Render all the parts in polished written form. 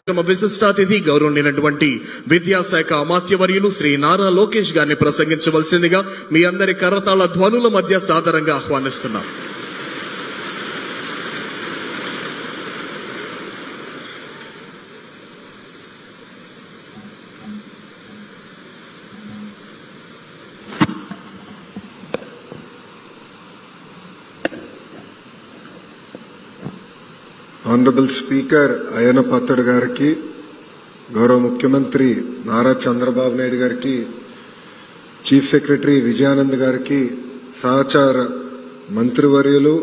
విశిష్టాతిథి గౌరవనీయులైనటువంటి విద్యాశాఖ అమాత్యవర్యులు శ్రీ నారా లోకేష్ గారిని ప్రసంగించవలసిందిగా మీ అందరి కరతాళ ధ్వనుల మధ్య సాదరంగా ఆహ్వానిస్తున్నాం. ఆనరబుల్ స్పీకర్ అయ్యన్న పాత్రుడు గారికి, గౌరవ ముఖ్యమంత్రి నారా చంద్రబాబు నాయుడు గారికి, చీఫ్ సెక్రటరీ విజయానంద్ గారికి, సహచార మంత్రివర్యులు,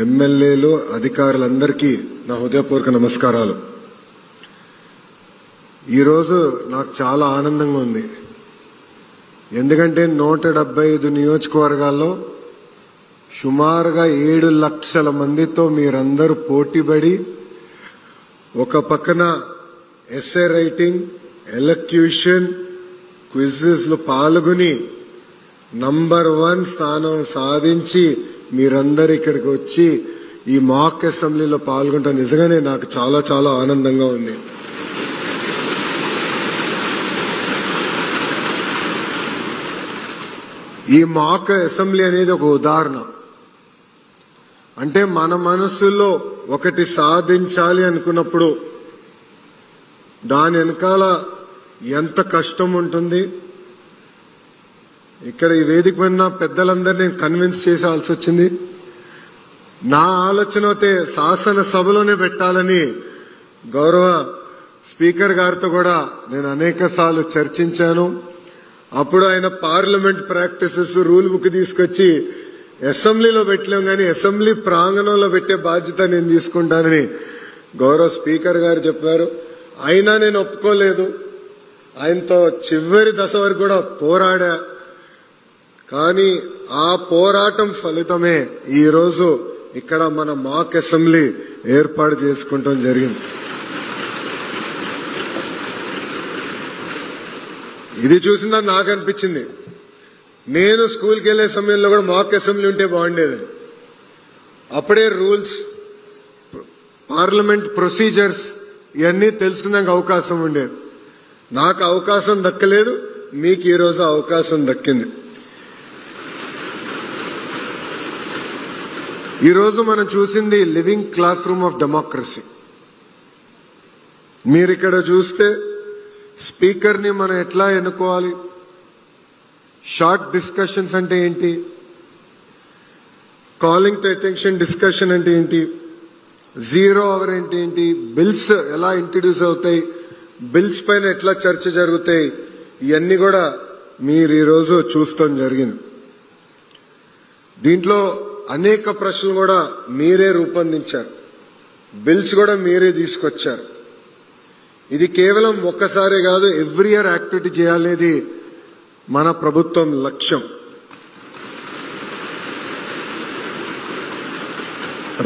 ఎమ్మెల్యేలు, అధికారులందరికీ నా హృదయపూర్వక నమస్కారాలు. ఈరోజు నాకు చాలా ఆనందంగా ఉంది. ఎందుకంటే 175 నియోజకవర్గాల్లో సుమారుగా 7 లక్షల మందితో మీరందరూ పోటీపడి ఒక పక్కన ఎస్సే రైటింగ్, ఎలక్యూషన్, క్విజెస్ లో పాల్గొని నంబర్ 1 స్థానం సాధించి మీరందరూ ఇక్కడికి వచ్చి ఈ మాక్ అసెంబ్లీలో పాల్గొంటే నిజంగానే నాకు చాలా చాలా ఆనందంగా ఉంది. ఈ మాక్ అసెంబ్లీ అనేది ఒక ఉదాహరణ. అంటే మన మనసులో ఒకటి సాధించాలి అనుకున్నప్పుడు దాని వెనకాల ఎంత కష్టం ఉంటుంది. ఇక్కడ ఈ వేదిక మీద పెద్దలందరినీ కన్విన్స్ చేసాల్సి వచ్చింది. నా ఆలోచన అయితే శాసనసభలోనే పెట్టాలని గౌరవ స్పీకర్ గారితో కూడా నేను అనేక సార్లు చర్చించాను. అప్పుడు ఆయన పార్లమెంట్ ప్రాక్టీసెస్ రూల్ బుక్ తీసుకొచ్చి అసెంబ్లీలో పెట్టలేం కానీ అసెంబ్లీ ప్రాంగణంలో పెట్టే బాధ్యత నేను తీసుకుంటానని గౌరవ స్పీకర్ గారు చెప్పారు. అయినా నేను ఒప్పుకోలేదు. ఆయనతో చివరి దశ వరకు కూడా పోరాడా. కానీ ఆ పోరాటం ఫలితమే ఈరోజు ఇక్కడ మన మాక్ అసెంబ్లీ ఏర్పాటు చేసుకుంటాం జరిగింది. ఇది చూసినా నాకు అనిపించింది, నేను స్కూల్కి వెళ్లే సమయంలో కూడా మాక్ అసెంబ్లీ ఉంటే బాగుండేది. అప్పుడే రూల్స్, పార్లమెంట్ ప్రొసీజర్స్ ఇవన్నీ తెలుసుకున్నాక అవకాశం ఉండేది. నాకు అవకాశం దక్కలేదు, మీకు ఈరోజు అవకాశం దక్కింది. ఈరోజు మనం చూసింది living class room of democracy. మీరు ఇక్కడ చూస్తే స్పీకర్ ని మనం ఎట్లా ఎన్నుకోవాలి, షార్ట్ డిస్కషన్స్ అంటే ఏంటి, కాలింగ్ టు అటెన్షన్ డిస్కషన్ అంటే ఏంటి, 0 అవర్ అంటే ఏంటి, బిల్స్ ఎలా ఇంట్రడ్యూస్ అవుతాయి, బిల్స్ పైన ఎట్లా చర్చ జరుగుతాయి, ఇవన్నీ కూడా మీరు ఈరోజు చూస్తాం జరిగింది. దీంట్లో అనేక ప్రశ్నలు కూడా మీరే రూపొందించారు, బిల్స్ కూడా మీరే తీసుకొచ్చారు. ఇది కేవలం ఒక్కసారే కాదు, ఎవ్రీ ఇయర్ యాక్టివిటీ చేయాలనేది మన ప్రభుత్వం లక్ష్యం.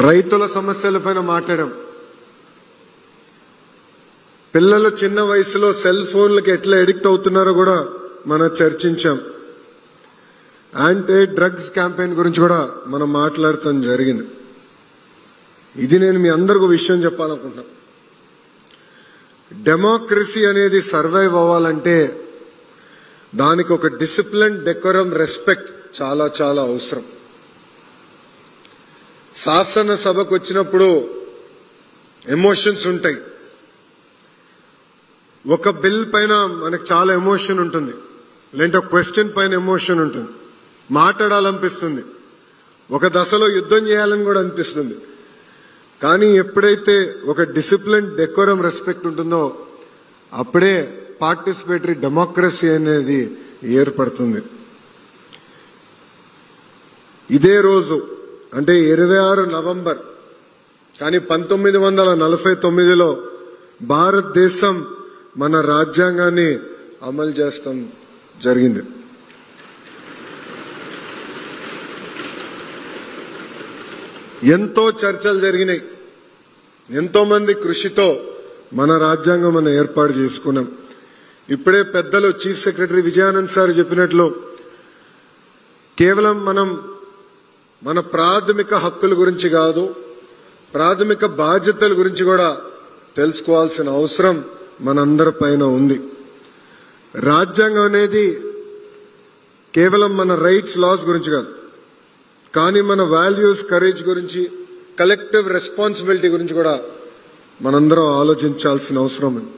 రైతుల సమస్యలపైన మాట్లాడాం. పిల్లలు చిన్న వయసులో సెల్ ఫోన్లకి ఎట్లా ఎడిక్ట్ అవుతున్నారో కూడా మనం చర్చించాం. యాంటీ డ్రగ్స్ క్యాంపెయిన్ గురించి కూడా మనం మాట్లాడటం జరిగింది. ఇది నేను మీ అందరికీ విషయం చెప్పాలనుకుంటున్నా. డెమోక్రసీ అనేది సర్వైవ్ అవ్వాలంటే దానికి ఒక డిసిప్లిన్, డెకోరం, రెస్పెక్ట్ చాలా చాలా అవసరం. శాసనసభకు వచ్చినప్పుడు ఎమోషన్స్ ఉంటాయి. ఒక బిల్ పైన మనకు చాలా ఎమోషన్ ఉంటుంది, లేదంటే ఒక క్వశ్చన్ పైన ఎమోషన్ ఉంటుంది, మాట్లాడాలనిపిస్తుంది, ఒక దశలో యుద్ధం చేయాలని కూడా అనిపిస్తుంది. కానీ ఎప్పుడైతే ఒక డిసిప్లిన్, డెకోరం, రెస్పెక్ట్ ఉంటుందో అప్పుడే పార్టిసిపేటరీ డెమోక్రసీ అనేది ఏర్పడుతుంది. ఇదే రోజు అంటే 26 నవంబర్, కానీ 1949లో భారతదేశం మన రాజ్యాంగాన్ని అమలు చేస్తాం జరిగింది. ఎంతో చర్చలు జరిగినాయి, ఎంతో మంది కృషితో మన రాజ్యాంగం మనం ఏర్పాటు చేసుకున్నాం. ఇప్పుడే పెద్దలు చీఫ్ సెక్రటరీ విజయానంద్ సార్ చెప్పినట్లు కేవలం మనం మన ప్రాథమిక హక్కుల గురించి కాదు, ప్రాథమిక బాధ్యతల గురించి కూడా తెలుసుకోవాల్సిన అవసరం మనందరి పైన ఉంది. రాజ్యాంగం అనేది కేవలం మన రైట్స్ లాస్ గురించి కాదు, కానీ మన వాల్యూస్ కరేజ్ గురించి, కలెక్టివ్ రెస్పాన్సిబిలిటీ గురించి కూడా మనందరం ఆలోచించాల్సిన అవసరం ఉంది.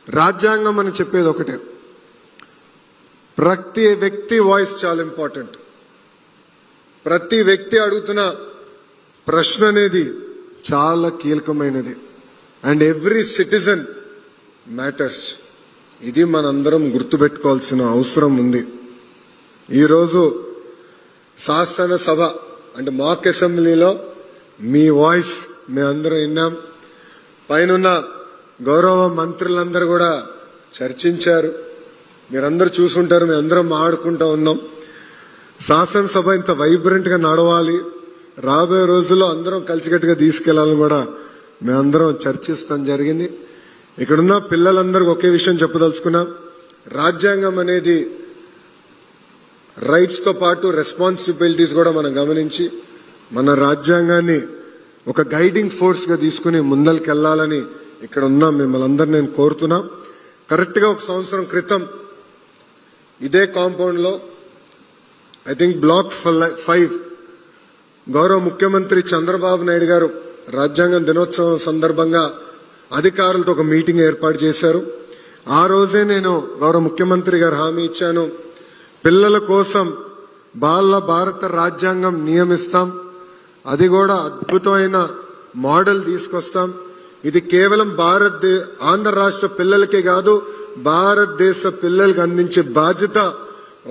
రాజ్యాంగం అని చెప్పేది ఒకటే, ప్రతి వ్యక్తి వాయిస్ చాలా ఇంపార్టెంట్. ప్రతి వ్యక్తి అడుగుతున్న ప్రశ్న అనేది చాలా కీలకమైనది. And every citizen matters. ఇది మనందరం గుర్తుపెట్టుకోవాల్సిన అవసరం ఉంది. ఈరోజు శాసనసభ అంటే మాక్ అసెంబ్లీలో మీ వాయిస్ మేము అందరం విన్నాం. పైన గౌరవ మంత్రులందరూ కూడా చర్చించారు. మీరందరూ చూసుంటారు, మేమందరం ఆడుకుంటూ ఉన్నాం. శాసనసభ ఇంత వైబ్రెంట్ గా నడవాలి, రాబోయే రోజుల్లో అందరం కలిసికట్టుగా తీసుకెళ్లాలని కూడా మేమందరం చర్చిస్తాం జరిగింది. ఇక్కడున్న పిల్లలందరికీ ఒకే విషయం చెప్పదలుచుకున్నాం. రాజ్యాంగం అనేది రైట్స్ తో పాటు రెస్పాన్సిబిలిటీస్ కూడా మనం గమనించి మన రాజ్యాంగాన్ని ఒక గైడింగ్ ఫోర్స్ గా తీసుకుని ముందరికెళ్లాలని ఇక్కడ ఉన్న మిమ్మల్ని అందరినీ నేను కోరుతున్నా. కరెక్ట్ గా 1 సంవత్సరం క్రితం ఇదే కాంపౌండ్ లో ఐ థింక్ బ్లాక్ 5 గౌరవ ముఖ్యమంత్రి చంద్రబాబు నాయుడు గారు రాజ్యాంగ దినోత్సవం సందర్భంగా అధికారులతో ఒక మీటింగ్ ఏర్పాటు చేశారు. ఆ రోజే నేను గౌరవ ముఖ్యమంత్రి గారు హామీ ఇచ్చాను, పిల్లల కోసం బాల భారత రాజ్యాంగం నియమిస్తాం, అది కూడా అద్భుతమైన మోడల్ తీసుకొస్తాం. ఇది కేవలం ఆంధ్ర రాష్ట్ర పిల్లలకే కాదు, భారతదేశ పిల్లలకు అందించే బాధ్యత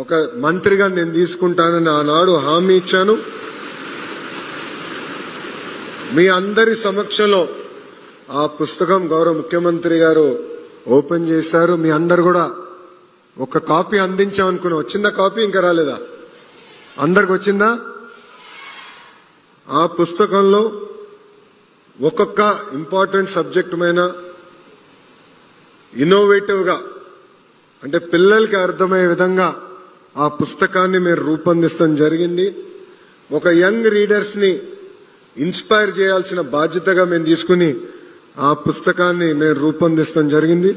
ఒక మంత్రిగా నేను తీసుకుంటానని ఆనాడు హామీ ఇచ్చాను. మీ అందరి సమక్షంలో ఆ పుస్తకం గౌరవ ముఖ్యమంత్రి గారు ఓపెన్ చేశారు. మీ అందరు కూడా ఒక కాపీ అందించామనుకున్నా. వచ్చిందా కాపీ? ఇంకా రాలేదా? అందరికి వచ్చిందా? ఆ పుస్తకంలో ఒక్కొక్క ఇంపార్టెంట్ సబ్జెక్ట్ పైన ఇన్నోవేటివ్ గా అంటే పిల్లలకి అర్థమయ్యే విధంగా ఆ పుస్తకాన్ని మీరు రూపొందించడం జరిగింది. ఒక యంగ్ రీడర్స్ ని ఇన్స్పైర్ చేయాల్సిన బాధ్యతగా మేము తీసుకుని ఆ పుస్తకాన్ని మేము రూపొందించడం జరిగింది.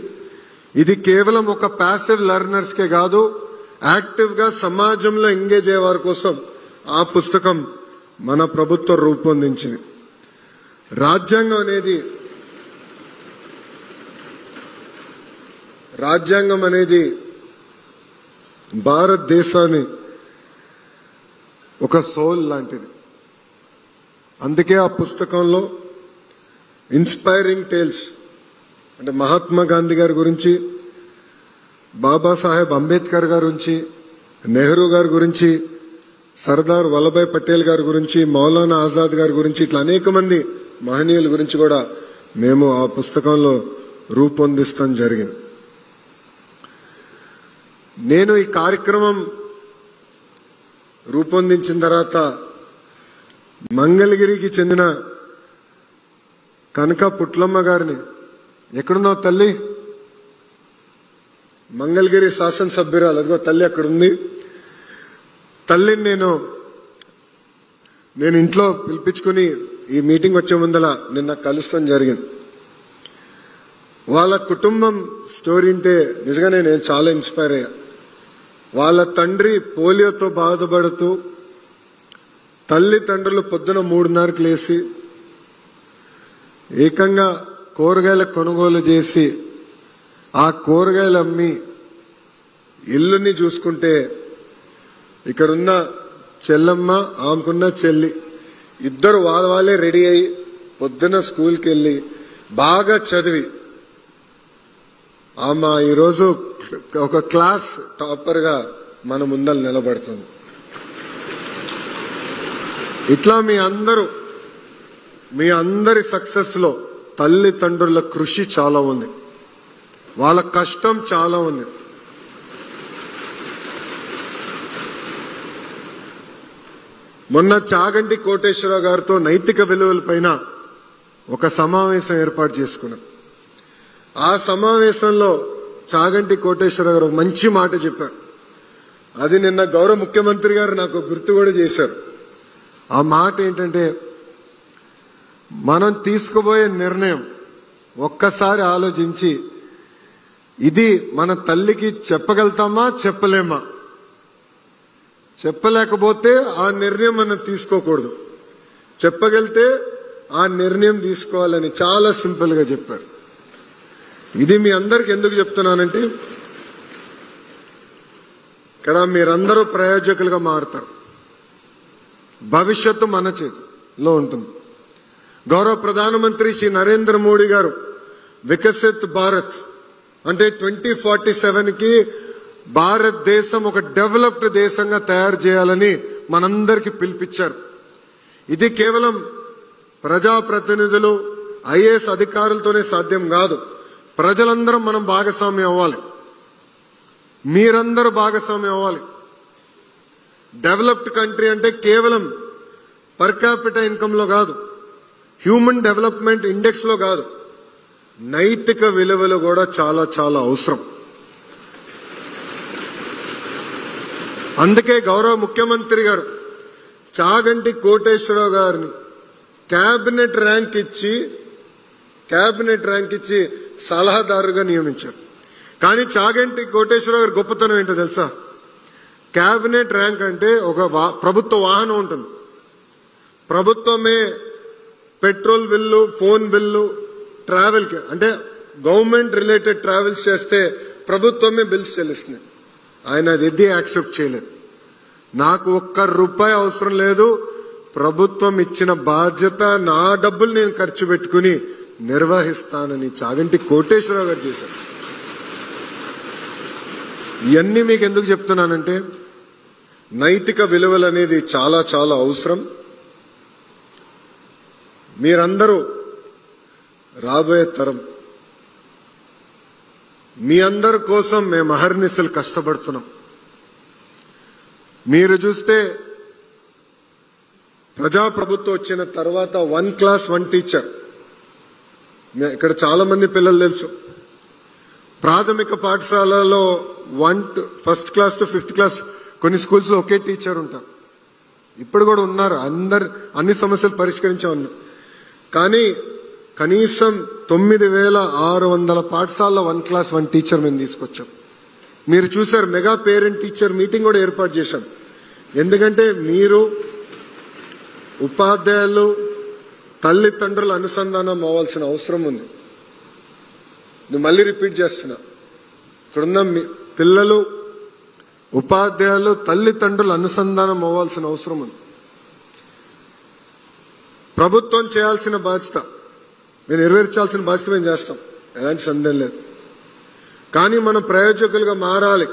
ఇది కేవలం ఒక ప్యాసివ్ లెర్నర్స్ కే కాదు, యాక్టివ్ గా సమాజంలో ఎంగేజ్ అయ్యే వారి కోసం ఆ పుస్తకం మన ప్రభుత్వం రూపొందించింది. రాజ్యాంగం అనేది భారతదేశాన్ని ఒక సోల్ లాంటిది. అందుకే ఆ పుస్తకంలో ఇన్స్పైరింగ్ టేల్స్ అంటే మహాత్మా గాంధీ గారి గురించి, బాబాసాహెబ్ అంబేద్కర్ గారి గురించి, నెహ్రూ గారి గురించి, సర్దార్ వల్లభాయ్ పటేల్ గారి గురించి, మౌలానా ఆజాద్ గారి గురించి, ఇట్లా అనేక మంది మహనీయుల గురించి కూడా మేము ఆ పుస్తకంలో రూపొందిస్తాం జరిగింది. నేను ఈ కార్యక్రమం రూపొందించిన తర్వాత మంగళగిరికి చెందిన కనక పుట్లమ్మ గారిని, ఎక్కడున్నావు తల్లి? మంగళగిరి శాసనసభ్యురాలు, అదిగో తల్లి అక్కడుంది. తల్లిని నేను ఇంట్లో పిలిపించుకుని ఈ మీటింగ్ వచ్చే ముందల నిన్న కలుస్తాం జరిగింది. వాళ్ళ కుటుంబం స్టోరీ అంటే నిజంగానే నేను చాలా ఇన్స్పైర్ అయ్యా. వాళ్ళ తండ్రి పోలియోతో బాధపడుతూ తల్లిదండ్రులు పొద్దున 3:30కి లేసి ఏకంగా కూరగాయల కొనుగోలు చేసి ఆ కూరగాయలు అమ్మి ఇల్లుని చూసుకుంటే, ఇక్కడున్న చెల్లమ్మ ఆమెకున్న చెల్లి ఇద్దరు వాళ్ళే రెడీ అయ్యి పొద్దున స్కూల్కి వెళ్ళి బాగా చదివి ఆమె ఈరోజు ఒక క్లాస్ టాపర్ గా మన ముందర నిలబడుతుంది. ఇట్లా మీ అందరి సక్సెస్ లో తల్లిదండ్రుల కృషి చాలా ఉంది, వాళ్ళ కష్టం చాలా ఉంది. మొన్న చాగంటి కోటేశ్వరరావు గారితో నైతిక విలువలపైన ఒక సమావేశం ఏర్పాటు చేసుకున్నాం. ఆ సమావేశంలో చాగంటి కోటేశ్వరరావు గారు మంచి మాట చెప్పారు. అది నిన్న గౌరవ ముఖ్యమంత్రి గారు నాకు గుర్తు కూడా చేశారు. ఆ మాట ఏంటంటే, మనం తీసుకోబోయే నిర్ణయం ఒక్కసారి ఆలోచించి ఇది మన తల్లికి చెప్పగలుగుతామా చెప్పలేమా? చెప్పలేకపోతే ఆ నిర్ణయం మనం తీసుకోకూడదు, చెప్పగలితే ఆ నిర్ణయం తీసుకోవాలని చాలా సింపుల్ గా చెప్పారు. ఇది మీ అందరికి ఎందుకు చెప్తున్నానంటే ఇక్కడ మీరందరూ ప్రయోజకులుగా మారుతారు. భవిష్యత్తు మన చేతిలో ఉంటుంది. గౌరవ ప్రధానమంత్రి శ్రీ నరేంద్ర మోడీ గారు వికసిత్ భారత్ అంటే 2047కి భారతదేశం ఒక డెవలప్డ్ దేశంగా తయారు చేయాలని మనందరికీ పిలిపించారు. ఇది కేవలం ప్రజాప్రతినిధులు ఐఏఎస్ అధికారులతోనే సాధ్యం కాదు. ప్రజలందరం మనం భాగస్వామ్యం అవ్వాలి, మీరందరూ భాగస్వామ్యం అవ్వాలి. డెవలప్డ్ కంట్రీ అంటే కేవలం పర్ క్యాపిటల్ ఇన్కమ్ లో కాదు, హ్యూమన్ డెవలప్మెంట్ ఇండెక్స్ లో కాదు, నైతిక విలువలు కూడా చాలా చాలా అవసరం. అందుకే గౌరవ ముఖ్యమంత్రి గారు చాగంటి కోటేశ్వరరావు గారిని క్యాబినెట్ ర్యాంక్ ఇచ్చి సలహాదారుగా నియమించారు. కానీ చాగంటి కోటేశ్వరరావు గారి గొప్పతనం ఏంటో తెలుసా? క్యాబినెట్ ర్యాంక్ అంటే ఒక ప్రభుత్వ వాహనం ఉంటుంది, ప్రభుత్వమే petrol bill, phone bill, travel కి అంటే గవర్నమెంట్ రిలేటెడ్ ట్రావెల్స్ చేస్తే ప్రభుత్వమే బిల్స్ చెల్లిస్తుంది. ఆయన అది యాక్సెప్ట్ చేయలేదు. నాకు ₹1 అవసరం లేదు, ప్రభుత్వం ఇచ్చిన బాధ్యత నా డబ్బులు నేను ఖర్చు పెట్టుకుని నిర్వహిస్తానని చాగంటి కోటేశ్వరరావు గారు చేశారు. ఇవన్నీ మీకు ఎందుకు చెప్తున్నానంటే నైతిక విలువలు అనేది చాలా చాలా అవసరం. మీరందరూ రాబోయే తరం, మీ అందరి కోసం మేము అహర్నిశలు కష్టపడుతున్నాం. మీరు చూస్తే ప్రజాప్రభుత్వం వచ్చిన తర్వాత 1 క్లాస్ 1 టీచర్, ఇక్కడ చాలా మంది పిల్లలు తెలుసు, ప్రాథమిక పాఠశాలలో 1st class to 5th class కొన్ని స్కూల్స్ లో ఒకే టీచర్ ఉంటారు. ఇప్పుడు కూడా ఉన్నారు, అన్ని సమస్యలు పరిష్కరించే ఉన్నారు. కానీ కనీసం 9600 పాఠశాలలో 1 క్లాస్ 1 టీచర్ మేము తీసుకొచ్చాం. మీరు చూశారు, మెగా పేరెంట్ టీచర్ మీటింగ్ కూడా ఏర్పాటు చేశాం. ఎందుకంటే మీరు ఉపాధ్యాయులు తల్లిదండ్రుల అనుసంధానం అవ్వాల్సిన అవసరం ఉంది. నేను మళ్ళీ రిపీట్ చేస్తున్నా, ఇక్కడున్న పిల్లలు, ఉపాధ్యాయులు తల్లిదండ్రుల అనుసంధానం అవ్వాల్సిన అవసరం ఉంది. ప్రభుత్వం చేయాల్సిన బాధ్యత మేము నెరవేర్చాల్సిన బాధ్యత మేము చేస్తాం, ఎలాంటి సందేహం లేదు. కానీ మనం ప్రయోజకులుగా మారాలి.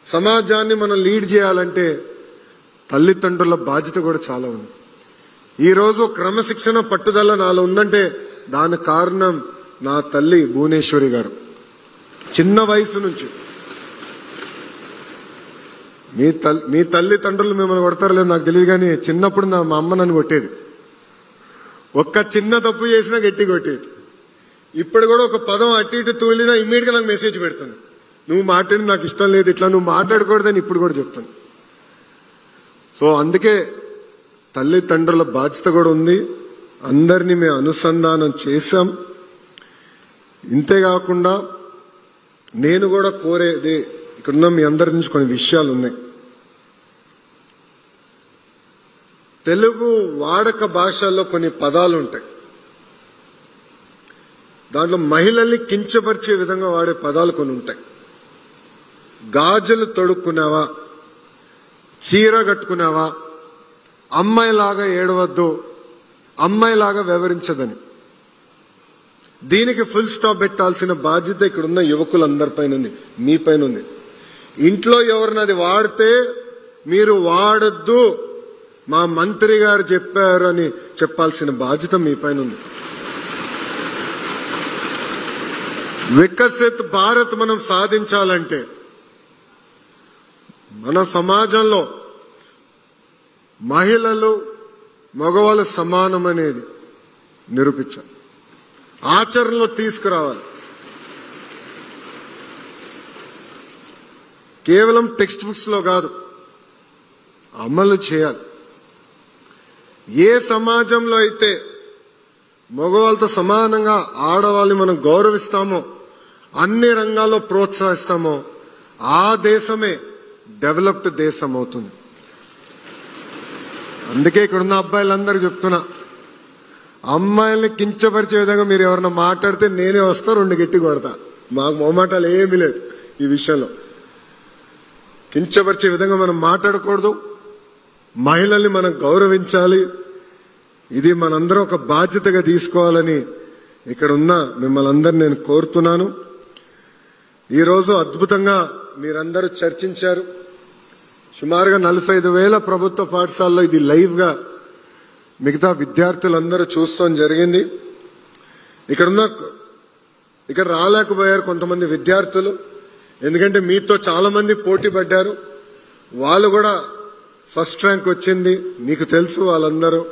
సమాజాన్ని మనం లీడ్ చేయాలంటే తల్లిదండ్రుల బాధ్యత కూడా చాలా ఉంది. ఈరోజు క్రమశిక్షణ పట్టుదల నాలో ఉందంటే దానికి కారణం నా తల్లి భువనేశ్వరి గారు. చిన్న వయసు నుంచి మీ తల్లిదండ్రులు మిమ్మల్ని కొడతారు లేదు నాకు తెలియదు, కానీ చిన్నప్పుడు మా అమ్మ నన్ను కొట్టేది. ఒక్క చిన్న తప్పు చేసినా గట్టి కొట్టేది. ఇప్పుడు కూడా ఒక పదం అటు ఇటు తూలినా ఇమ్మీడియట్ గా నాకు మెసేజ్ పెడుతుంది, నువ్వు మాట్లాడి నాకు ఇష్టం లేదు, ఇట్లా నువ్వు మాట్లాడకూడదని ఇప్పుడు కూడా చెప్తాను. సో అందుకే తల్లిదండ్రుల బాధ్యత కూడా ఉంది. అందరినీ మేము అనుసంధానం చేశాం. ఇంతేకాకుండా నేను కూడా కోరేది, ఇక్కడున్న మీ అందరి నుంచి కొన్ని విషయాలు ఉన్నాయి. తెలుగు వాడక భాషల్లో కొన్ని పదాలు ఉంటాయి, దాంట్లో మహిళల్ని కించపరిచే విధంగా వాడే పదాలు కొన్ని ఉంటాయి. గాజులు తొడుక్కున్నావా, చీర కట్టుకున్నావా, అమ్మాయిలాగా ఏడవద్దు, అమ్మాయిలాగా వివరించదని. దీనికి ఫుల్ స్టాప్ పెట్టాల్సిన బాధ్యత ఇక్కడున్న యువకులందరిపైన ఉంది, మీ పైన ఉంది. ఇంట్లో ఎవరిని అది వాడితే మీరు వాడద్దు, మా మంత్రి గారు చెప్పారు అని చెప్పాల్సిన బాధ్యత మీ పైన ఉంది. వికసిత్ భారత్ మనం సాధించాలంటే మన సమాజంలో మహిళలు మగవాళ్ళు సమానం అనేది నిరూపించాలి, ఆచరణలో తీసుకురావాలి. కేవలం టెక్స్ట్ బుక్స్ లో కాదు, అమలు చేయాలి. ఏ సమాజంలో అయితే మగవాళ్ళతో సమానంగా ఆడవాళ్ళని మనం గౌరవిస్తామో, అన్ని రంగాల్లో ప్రోత్సహిస్తామో, ఆ దేశమే డెవలప్డ్ దేశం అవుతుంది. అందుకే ఇక్కడున్న అబ్బాయిలందరూ చెప్తున్నా, అమ్మాయిల్ని కించపరిచే విధంగా మీరు ఎవరన్నా మాట్లాడితే నేనే వస్తా, 2 గట్టి కొడతా. మాకు మొహమాటాలు ఏమీ లేదు ఈ విషయంలో. కించపరిచే విధంగా మనం మాట్లాడకూడదు. మహిళల్ని మనం గౌరవించాలి. ఇది మనందరం ఒక బాధ్యతగా తీసుకోవాలని ఇక్కడ ఉన్న మిమ్మల్ని అందరినీ నేను కోరుతున్నాను. ఈరోజు అద్భుతంగా మీరందరూ చర్చించారు. సుమారుగా 45,000 ప్రభుత్వ పాఠశాలలో ఇది లైవ్ గా మిగతా విద్యార్థులందరూ చూస్తాం జరిగింది. ఇక్కడ రాలేకపోయారు కొంతమంది విద్యార్థులు, ఎందుకంటే మీతో చాలా మంది పోటీ పడ్డారు. వాళ్ళు కూడా ఫస్ట్ ర్యాంక్ వచ్చింది, మీకు తెలుసు వాళ్ళందరూ.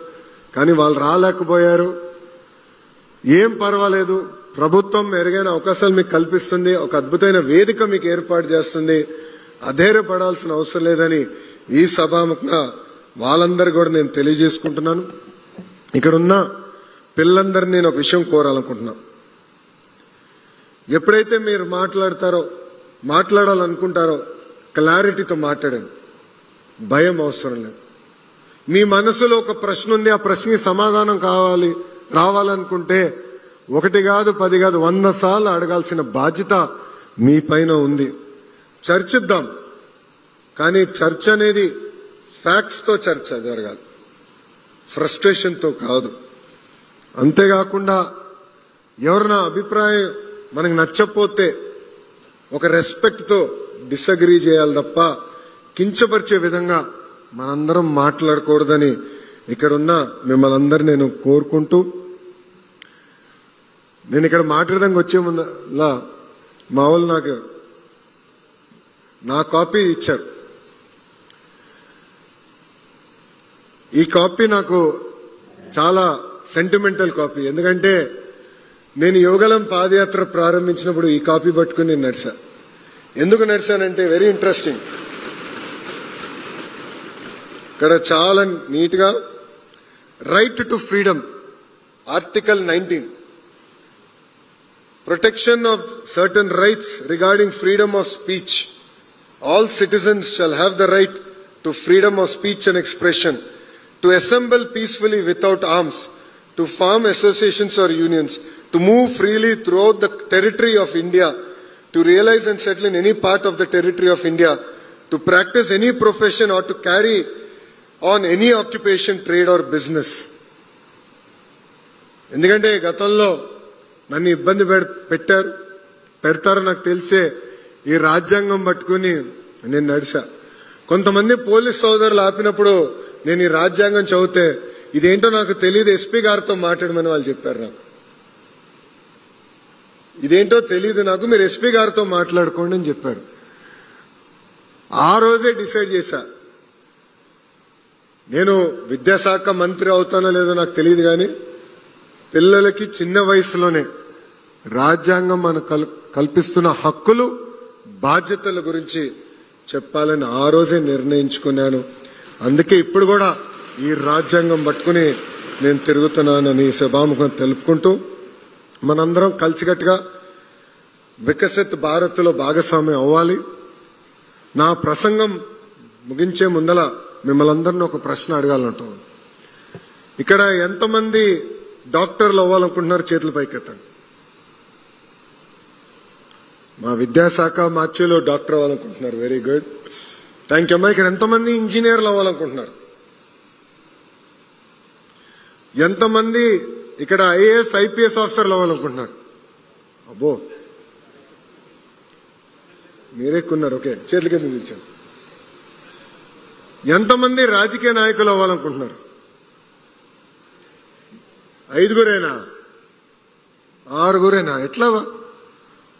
కానీ వాళ్ళు రాలేకపోయారు. ఏం పర్వాలేదు, ప్రభుత్వం మెరుగైన అవకాశాలు మీకు కల్పిస్తుంది, ఒక అద్భుతమైన వేదిక మీకు ఏర్పాటు చేస్తుంది. అధైర్యపడాల్సిన అవసరం లేదని ఈ సభాముఖంగా వాళ్ళందరూ కూడా నేను తెలియజేసుకుంటున్నాను. ఇక్కడున్న పిల్లలందరినీ నేను ఒక విషయం కోరాలనుకుంటున్నా. ఎప్పుడైతే మీరు మాట్లాడాలనుకుంటారో క్లారిటీతో మాట్లాడండి. భయం అవసరం లేదు. మీ మనసులో ఒక ప్రశ్న ఉంది, ఆ ప్రశ్నకి సమాధానం రావాలనుకుంటే 1 కాదు 10 కాదు 100 సార్లు అడగాల్సిన బాధ్యత మీ పైన ఉంది. చర్చిద్దాం, కానీ చర్చ అనేది ఫ్యాక్ట్స్ తో చర్చ జరగాలి, ఫ్రస్ట్రేషన్ తో కాదు. అంతేకాకుండా ఎవరైనా అభిప్రాయం మనకు నచ్చకపోతే ఒక రెస్పెక్ట్ తో డిసగ్రీ చేయాలి తప్ప కించపరిచే విధంగా మనందరం మాట్లాడకూడదని ఇక్కడున్న మిమ్మల్ని అందరూ నేను కోరుకుంటూ, నేను ఇక్కడ మాట్లాడడానికి వచ్చే ముందులా మా వాళ్ళు నా కాపీ ఇచ్చారు. ఈ కాపీ నాకు చాలా సెంటిమెంటల్ కాపీ. ఎందుకంటే నేను యోగలం పాదయాత్ర ప్రారంభించినప్పుడు ఈ కాపీ పట్టుకుని నేను నడిచా. ఎందుకు నడిచానంటే వెరీ ఇంట్రెస్టింగ్. ఇక్కడ చాలా నీట్ గా right to freedom, article 19, protection of certain rights regarding freedom of speech. All citizens shall have the right to freedom of speech and expression, to assemble peacefully without arms, to form associations or unions, to move freely throughout the territory of India, to realize and settle in any part of the territory of India, to practice any profession or to carry on any occupation, trade or business. ఎందుకంటే గతంలో నన్ను ఇబ్బంది పెడతారు నాకు తెలిసే ఈ రాజ్యాంగం పట్టుకుని నేను నడిచా. కొంతమంది పోలీస్ సోదరులు ఆపినప్పుడు నేను ఈ రాజ్యాంగం చదివితే ఇదేంటో నాకు తెలియదు, ఎస్పీ గారితో మాట్లాడమని వాళ్ళు చెప్పారు. నాకు ఇదేంటో తెలియదు, నాకు మీరు ఎస్పీ గారితో మాట్లాడుకోండి అని చెప్పారు. ఆ రోజే డిసైడ్ చేశా, నేను విద్యాశాఖ మంత్రి అవుతానో లేదో నాకు తెలియదు, కానీ పిల్లలకి చిన్న వయసులోనే రాజ్యాంగం మనకు కల్పిస్తున్న హక్కులు బాధ్యతల గురించి చెప్పాలని ఆ రోజే నిర్ణయించుకున్నాను. అందుకే ఇప్పుడు కూడా ఈ రాజ్యాంగం పట్టుకుని నేను తిరుగుతున్నానని సభాముఖం తెలుపుకుంటూ, మనందరం కలిసికట్టుగా వికసిత్ భారత్లో భాగస్వామ్యం అవ్వాలి. నా ప్రసంగం ముగించే ముందల మిమ్మల్ని అందరినీ ఒక ప్రశ్న అడగాలంటున్నాను. ఇక్కడ ఎంతమంది డాక్టర్లు అవ్వాలనుకుంటున్నారు? చేతుల పైకెత్తండి. మా విద్యాశాఖ మార్చిలో డాక్టర్ అవ్వాలనుకుంటున్నారు. వెరీ గుడ్, థ్యాంక్ యూ అమ్మా. ఇక్కడ ఎంతమంది ఇంజనీర్లు అవ్వాలనుకుంటున్నారు? ఎంతమంది ఇక్కడ ఐఏఎస్ ఐపీఎస్ ఆఫీసర్లు అవ్వాలనుకుంటున్నారు? అబ్బో, మీరెక్కున్నారు. ఓకే, చేతుల కింద దించారు. ఎంతమంది రాజకీయ నాయకులు అవ్వాలనుకుంటున్నారు? 5గురేనా? 6గురేనా? ఎట్లా?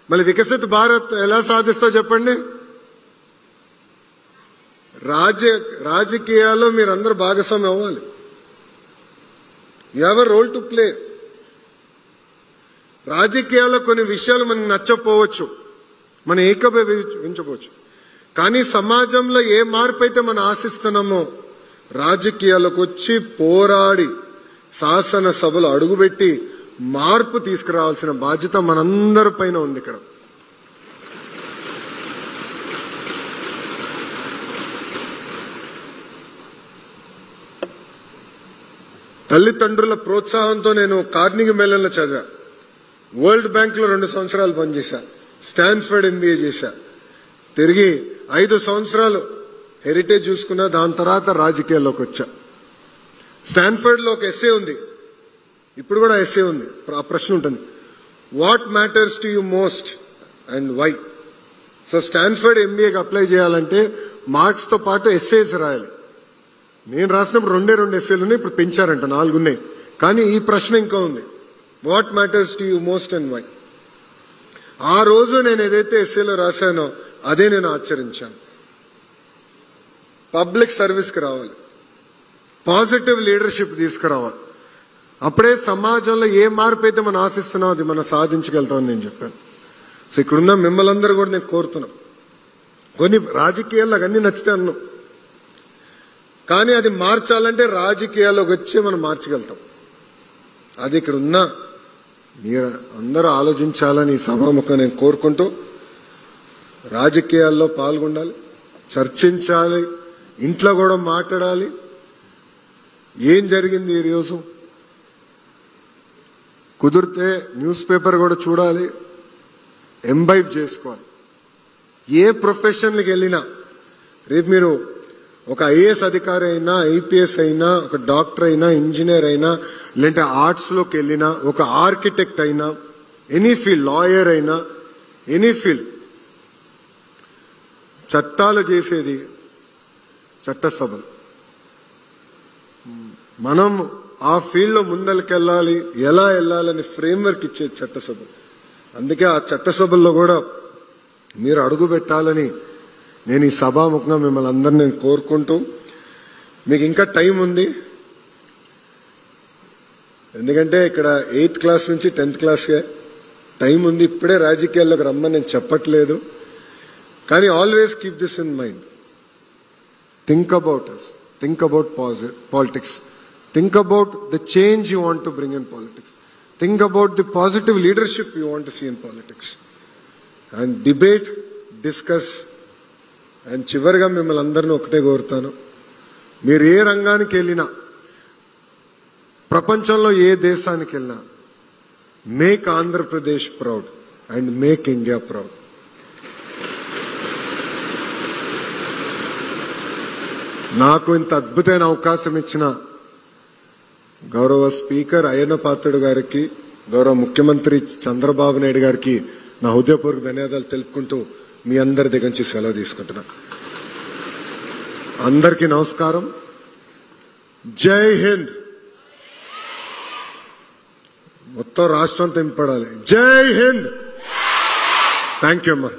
మళ్ళీ వికసిత్ భారత్ ఎలా సాధిస్తో చెప్పండి. రాజకీయాల్లో మీరందరూ భాగస్వామ్యం అవ్వాలి. You have a role to play. రాజకీయాల్లో కొన్ని విషయాలు మనకు నచ్చకపోవచ్చు, మనం ఏకీభవించవచ్చు, కానీ సమాజంలో ఏ మార్పు అయితే మనం ఆశిస్తున్నామో రాజకీయాలకు వచ్చి పోరాడి శాసనసభలో అడుగుపెట్టి మార్పు తీసుకురావాల్సిన బాధ్యత మనందరి పైన ఉంది. ఇక్కడ తల్లిదండ్రుల ప్రోత్సాహంతో నేను కార్నిగి మెల్లన్లో చదివా, వరల్డ్ బ్యాంక్ లో 2 సంవత్సరాలు పనిచేశా, స్టాన్ఫర్డ్ MBA చేశా, తిరిగి 5 సంవత్సరాలు హెరిటేజ్ చూసుకున్నా, దాని తర్వాత రాజకీయాల్లోకి వచ్చా. స్టాన్ఫర్డ్ లో ఒక ఎస్సే ఉంది, ఇప్పుడు కూడా ఎస్సే ఉంది. ఆ ప్రశ్న ఉంటుంది, what matters to you most and why. So Stanford MBAకి అప్లై చేయాలంటే మార్క్స్ తో పాటు ఎస్సేస్ రాయాలి. నేను రాసినప్పుడు 2 ఎస్సేలు ఉన్నాయి, ఇప్పుడు పెంచారంట 4 ఉన్నాయి. కానీ ఈ ప్రశ్న ఇంకా ఉంది, what matters to you most and why. ఆ రోజు నేను ఏదైతే ఎస్సేలో రాశానో అదే నేను ఆచరించాను. పబ్లిక్ సర్వీస్కి రావాలి, పాజిటివ్ లీడర్షిప్ తీసుకురావాలి. అప్పుడే సమాజంలో ఏ మార్పు అయితే మనం ఆశిస్తున్నాం అది మనం సాధించగలుగుతామని నేను చెప్పాను. సో ఇక్కడున్న మిమ్మల్ని అందరూ కూడా నేను కోరుతున్నాం, కొన్ని రాజకీయాల్లో అన్నీ నచ్చితే అన్నాం, కానీ అది మార్చాలంటే రాజకీయాల్లోకి వచ్చి మనం మార్చగలుగుతాం. అది ఇక్కడ ఉన్న మీరు అందరూ ఆలోచించాలని ఈ సభాముఖం నేను కోరుకుంటూ, రాజకీయాల్లో పాల్గొనాలి, చర్చించాలి, ఇంట్లో కూడా మాట్లాడాలి. ఏం జరిగింది ఈరోజు కుదిరితే న్యూస్ పేపర్ కూడా చూడాలి, ఎంబైబ్ చేసుకోవాలి. ఏ ప్రొఫెషన్కి వెళ్ళినా, రేపు మీరు ఒక ఐఏఎస్ అధికారి అయినా, ఐపీఎస్ అయినా, ఒక డాక్టర్ అయినా, ఇంజనీర్ అయినా, లేదంటే ఆర్ట్స్ లోకి వెళ్ళినా, ఒక ఆర్కిటెక్ట్ అయినా, ఎనీ ఫీల్డ్, లాయర్ అయినా, ఎనీ ఫీల్డ్, చట్టాలు చేసేది చట్టసభలు. మనం ఆ ఫీల్డ్ లో ముందరికెళ్ళాలి, ఎలా వెళ్ళాలని ఫ్రేమ్వర్క్ ఇచ్చేది చట్టసభలు. అందుకే ఆ చట్టసభల్లో కూడా మీరు అడుగు పెట్టాలని నేను ఈ సభాముఖంగా మిమ్మల్ని అందరినీ నేను కోరుకుంటూ, మీకు ఇంకా టైం ఉంది, ఎందుకంటే ఇక్కడ 8th క్లాస్ నుంచి 10th క్లాస్కే టైం ఉంది. ఇప్పుడే రాజకీయాల్లోకి రమ్మని నేను చెప్పట్లేదు, కానీ always keep this in mind. Think about us, think about politics, think about the change you want to bring in politics, think about the positive leadership you want to see in politics, and debate, discuss. And చివరిగా మిమ్మల్ని అందరినీ ఒకటే కోరుతాను, మీరు ఏ రంగానికి వెళ్ళినా, ప్రపంచంలో ఏ దేశానికి వెళ్ళినా, make Andhra Pradesh proud and make India proud. నాకు ఇంత అద్భుతమైన అవకాశం ఇచ్చిన గౌరవ స్పీకర్ అయ్యన్న పాత్రుడు గారికి, గౌరవ ముఖ్యమంత్రి చంద్రబాబు నాయుడు గారికి నా హృదయపూర్వక ధన్యవాదాలు తెలుపుకుంటూ మీ అందరి దగ్గర నుంచి సెలవు తీసుకుంటున్నా. అందరికీ నమస్కారం. జై హింద్. మొత్తం రాష్ట్రం తెంపడాలి. జై హింద్. థ్యాంక్ యూ అమ్మా.